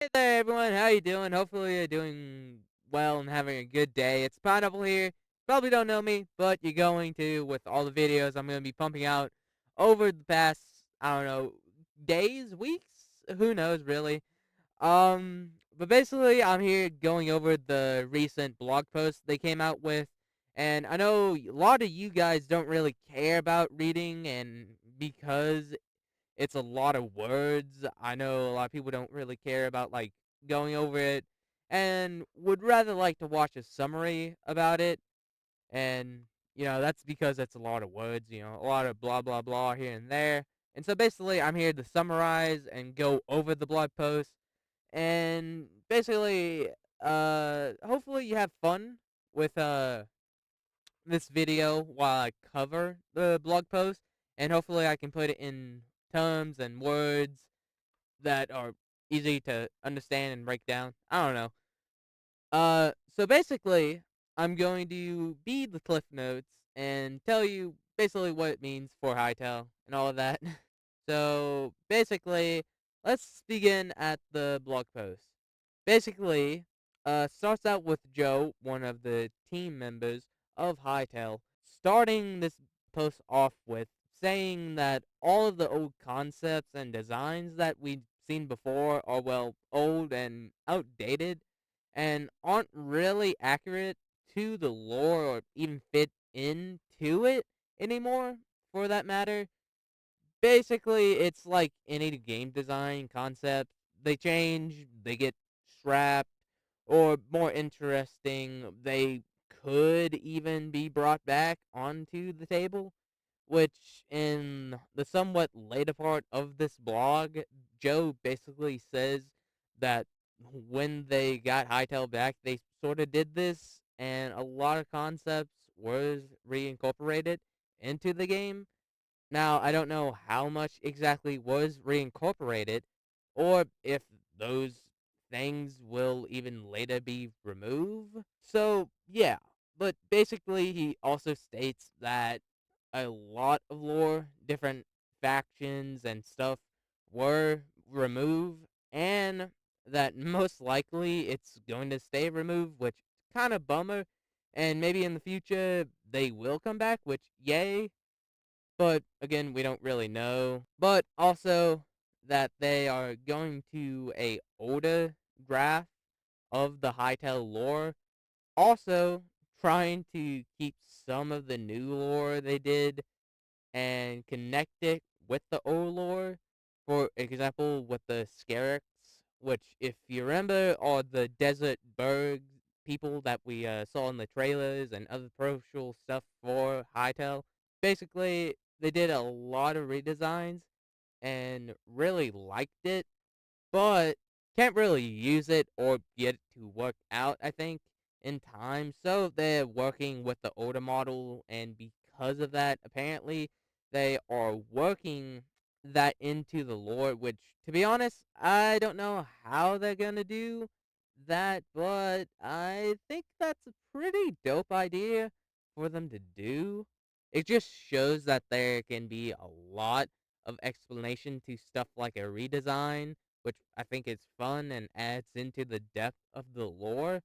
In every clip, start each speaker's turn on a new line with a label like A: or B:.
A: Hey there, everyone. How you doing? Hopefully, you're doing well and having a good day. It's Pineapple here. Probably don't know me, but you're going to with all the videos I'm going to be pumping out over the past, I don't know, days, weeks. Who knows, really? But basically, I'm here going over the recent blog posts they came out with, and I know a lot of you guys don't really care about reading, and because it's a lot of words. I know a lot of people don't really care about like going over it and would rather like to watch a summary about it. And that's because it's a lot of words, a lot of blah blah blah here and there. And so basically I'm here to summarize and go over the blog post and basically hopefully you have fun with this video while I cover the blog post, and hopefully I can put it in terms and words that are easy to understand and break down. I don't know. So basically, I'm going to be the cliff notes and tell you basically what it means for Hytale and all of that. So basically, let's begin at the blog post. Basically, starts out with Joe, one of the team members of Hytale, starting this post off with saying that all of the old concepts and designs that we've seen before are, well, old and outdated and aren't really accurate to the lore or even fit into it anymore, for that matter. Basically, it's like any game design concept. They change, they get scrapped, or more interesting, they could even be brought back onto the table. Which, in the somewhat later part of this blog, Joe basically says that when they got Hytale back, they sort of did this, and a lot of concepts was reincorporated into the game. Now, I don't know how much exactly was reincorporated, or if those things will even later be removed. So, yeah. But basically, he also states that a lot of lore, different factions and stuff were removed, and that most likely it's going to stay removed, which kind of bummer. And maybe in the future they will come back, which yay, but again, we don't really know. But also that they are going to a older graph of the Hytale lore. Also trying to keep some of the new lore they did and connect it with the old lore. For example, with the Scarix, which, if you remember, are the desert bird people that we saw in the trailers and other promotional stuff for Hytale. Basically, they did a lot of redesigns and really liked it, but can't really use it or get it to work out, I think, in time. So they're working with the older model, and because of that, apparently, they are working that into the lore, which, to be honest, I don't know how they're gonna do that, but I think that's a pretty dope idea for them to do. It just shows that there can be a lot of explanation to stuff like a redesign, which I think is fun and adds into the depth of the lore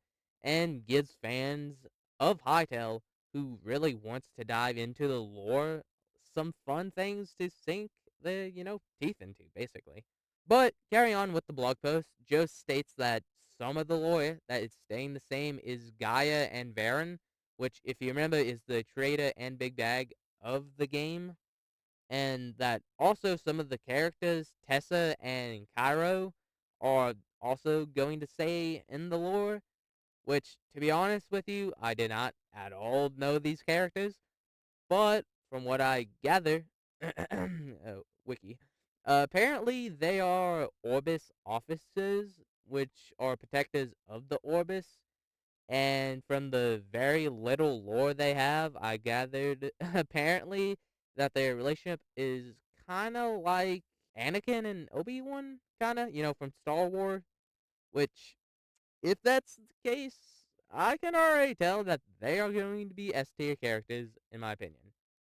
A: and gives fans of Hytale who really wants to dive into the lore some fun things to sink the, teeth into, basically. But carry on with the blog post, Joe states that some of the lore that is staying the same is Gaia and Varen, which, if you remember, is the creator and big bag of the game, and that also some of the characters, Tessa and Cairo, are also going to stay in the lore, which, to be honest with you, I did not at all know these characters, but from what I gather, wiki, apparently they are Orbis officers, which are protectors of the Orbis, and from the very little lore they have, I gathered apparently that their relationship is kind of like Anakin and Obi-Wan, kind of, from Star Wars, which, if that's the case, I can already tell that they are going to be S tier characters, in my opinion.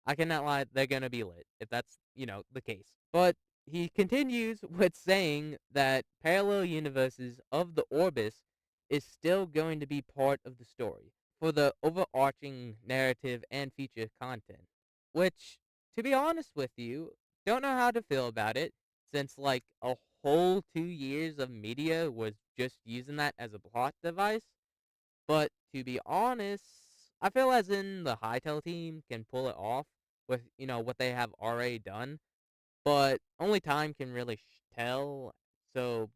A: I cannot lie, they're going to be lit, if that's, the case. But he continues with saying that parallel universes of the Orbis is still going to be part of the story for the overarching narrative and future content. Which, to be honest with you, don't know how to feel about it since like a whole 2 years of media was just using that as a plot device. But to be honest, I feel as in the Hytale team can pull it off with what they have already done, but only time can really tell. So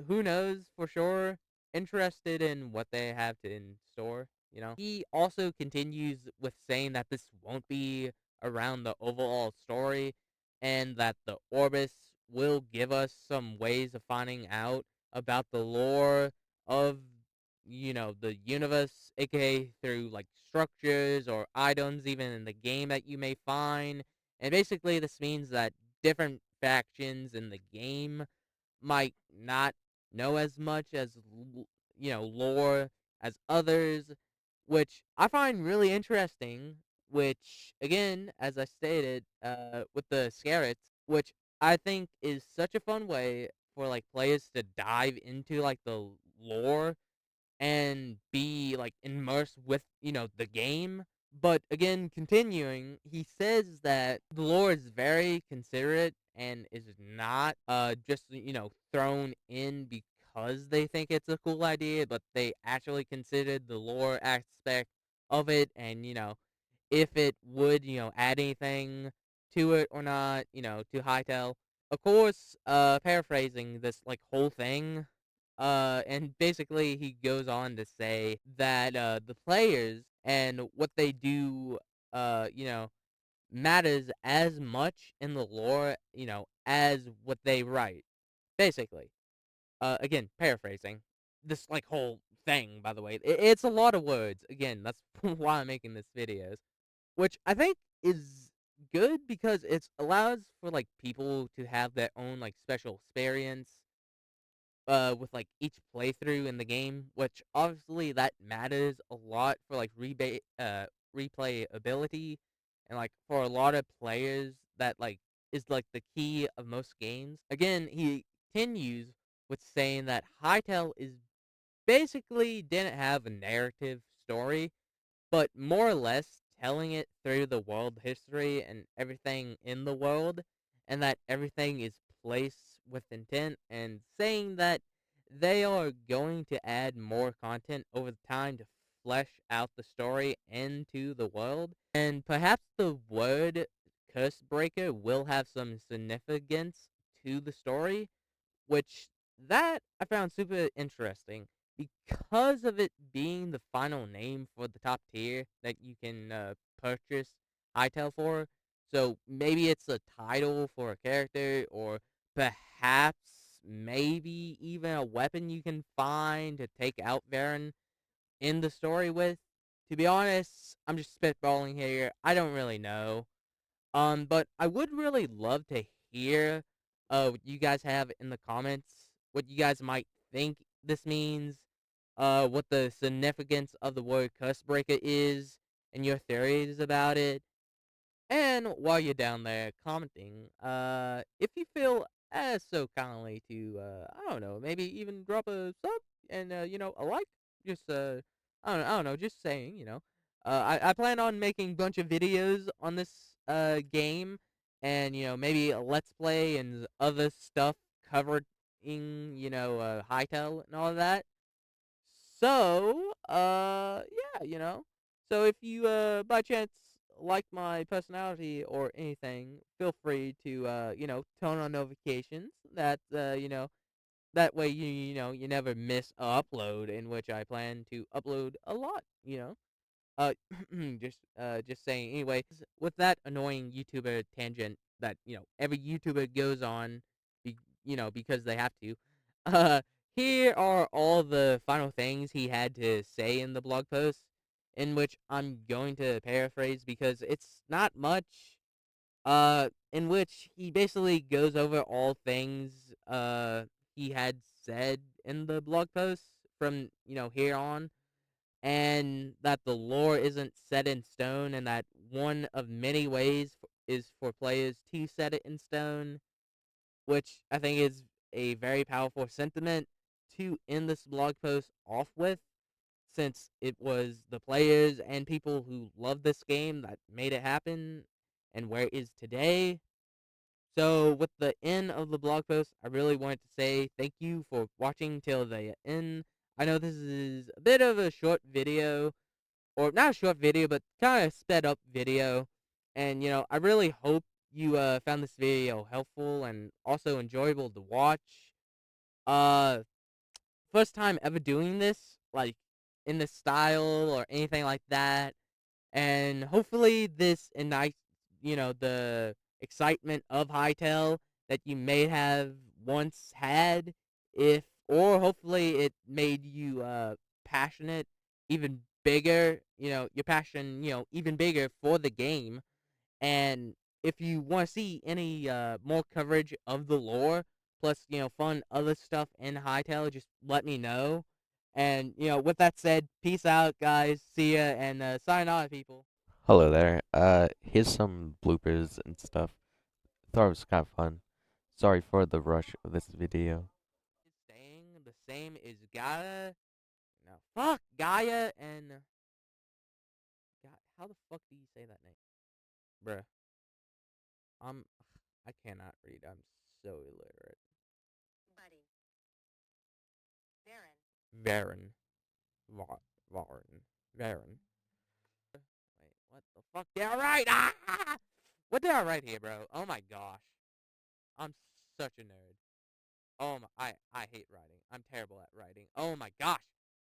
A: who knows for sure? Interested in what they have to in store. He also continues with saying that this won't be around the overall story, and that the Orbis will give us some ways of finding out about the lore of the universe, aka through like structures or items even in the game that you may find. And basically this means that different factions in the game might not know as much as lore as others, which I find really interesting. Which again, as I stated, with the Scarrets, which I think is such a fun way for like players to dive into like the lore and be like immersed with the game. But again, continuing, he says that the lore is very considerate and is not just thrown in because they think it's a cool idea, but they actually considered the lore aspect of it, and if it would add anything to it or not, to Hytale. Of course, paraphrasing this like whole thing, and basically he goes on to say that the players and what they do, you know, matters as much in the lore, as what they write. Basically, again, paraphrasing this like whole thing. By the way, it's a lot of words. Again, that's why I'm making this videos, which I think is good because it allows for like people to have their own like special experience with like each playthrough in the game, which obviously that matters a lot for like replayability, and like for a lot of players that like is like the key of most games. Again, he continues with saying that Hytale is basically didn't have a narrative story, but more or less telling it through the world history and everything in the world, and that everything is placed with intent, and saying that they are going to add more content over time to flesh out the story into the world. And perhaps the word curse breaker will have some significance to the story, which that I found super interesting because of it being the final name for the top tier that you can purchase Hytale for. So maybe it's a title for a character, or perhaps maybe even a weapon you can find to take out Varen in the story with. To be honest, I'm just spitballing here. I don't really know. But I would really love to hear what you guys have in the comments, what you guys might think this means, what the significance of the word cuss breaker is, and your theories about it. And while you're down there commenting, if you feel as so kindly to, I don't know, maybe even drop a sub and, a like, just, I don't know, just saying, I plan on making a bunch of videos on this, game, and, maybe a let's play and other stuff covering, Hytale and all of that. So, yeah, So if you, by chance, like my personality or anything, feel free to, turn on notifications. That way you never miss a upload, in which I plan to upload a lot. Uh, just saying. Anyway, with that annoying YouTuber tangent that every YouTuber goes on, because they have to. Uh, Here are all the final things he had to say in the blog post, in which I'm going to paraphrase because it's not much. In which he basically goes over all things he had said in the blog post from here on, and that the lore isn't set in stone, and that one of many ways is for players to set it in stone, which I think is a very powerful sentiment to end this blog post off with, since it was the players and people who love this game that made it happen and where it is today. So, with the end of the blog post, I really wanted to say thank you for watching till the end. I know this is a bit of a short video, or not a short video, but kind of sped up video. And, I really hope you found this video helpful and also enjoyable to watch. Uh, First time ever doing this, like in this style or anything like that. And hopefully this ignites, the excitement of Hytale that you may have once had, if or hopefully it made you passionate even bigger, your passion, even bigger for the game. And if you want to see any more coverage of the lore, plus fun other stuff in Hytale, just let me know. And with that said, peace out, guys. See ya, and sign on, people.
B: Hello there. Here's some bloopers and stuff. Thought it was kind of fun. Sorry for the rush of this video.
A: Is staying the same as Gaia. No, fuck Gaia and how the fuck do you say that name, bruh? I'm I cannot read. I'm so illiterate. Buddy. Varen. Varen. Varen. Varen. Wait, what the fuck did I write? Ah! What did I write here, bro? Oh my gosh. I'm such a nerd. Oh my, I hate writing. I'm terrible at writing. Oh my gosh.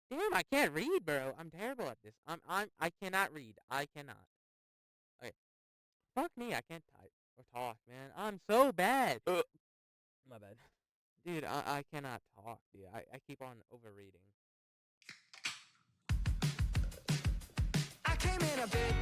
A: Damn, I can't read, bro. I'm terrible at this. I cannot read. I cannot. Okay. Fuck me, I can't type or talk, man. I'm so bad. My bad. Dude, I cannot talk, dude. I keep on overreading. I came in a bit